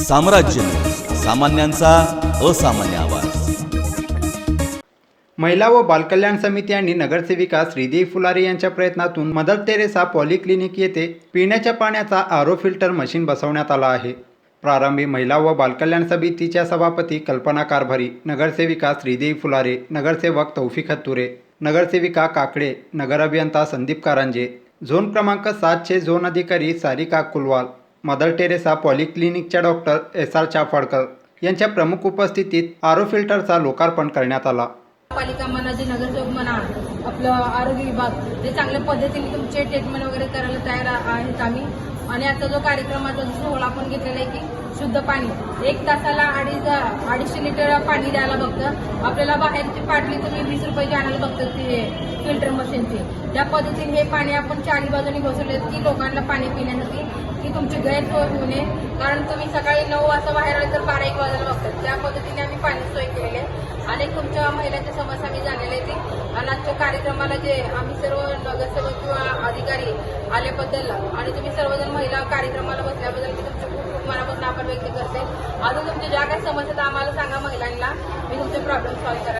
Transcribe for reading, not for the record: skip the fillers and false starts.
साम्राज्य सामान्यांचा असामान्य आवाज। महिला व बालकल्याण समिती आणि नगरसेविका श्रीदेवी फुलारे यांच्या प्रयत्नातून मदर तेरेसा पॉलिक्लिनिक येथे पिण्याच्या पाण्याचा आरो फिल्टर मशीन बसवण्यात आला आहे। प्रारंभी महिला व बालकल्याण समितीच्या सभापती कल्पना कारभारी, नगरसेविका श्रीदेवी फुलारे, नगरसेवक तौफिक हत्तुरे, नगरसेविका काकडे, नगर अभियंता संदीप कारंजे, झोन क्रमांक 7चे झोन अधिकारी सारिका कुलवाल, मदर टेरेसा पॉलिक्लिनिकच्या डॉक्टर SR चाफाडकर यांच्या प्रमुख उपस्थितीत आरो फिल्टरचा लोकार्पण करण्यात आला। पालिका म्हणा, जे नगरसेवक म्हणा, आपलं आरोग्य विभाग ते चांगल्या पद्धतीने तुमचे ट्रीटमेंट वगैरे करायला तयार आहेत आम्ही। आणि आता जो कार्यक्रमाचा जो सोहळा आपण घेतलेला आहे की शुद्ध पाणी 1 तासाला 250 लिटर पाणी द्यायला बघतं। आपल्याला बाहेरची पाटली तुम्ही 20 रुपयाची आणायला बघतं ते फिल्टर मशीनची। त्या पद्धतीने हे पाणी आपण चारी बाजूनी बसवले की लोकांना पाणी पिण्यासाठी की तुमची गैरसोय होऊ नये। कारण तुम्ही सकाळी 9 वाजता बाहेर आले तर 12-1 वाजायला बघतात। त्या पद्धतीने आम्ही पाणी सोय केलेली आहे। अनेक तुमच्या महिलांच्या समस्या आम्ही जाणलेल्या आहेत। आणि आजच्या कार्यक्रमाला जे आम्ही सर्व नगरसेवक किंवा अधिकारी आल्याबद्दल आणि तुम्ही सर्वजण महिला कार्यक्रमाला बसल्याबद्दल मी तुमचे खूप खूप मनापासून आभार व्यक्त करते। अजून तुमच्या ज्या काही समस्या आम्हाला सांगा महिलांना, मी तुमचे प्रॉब्लेम सॉल्व्ह करा।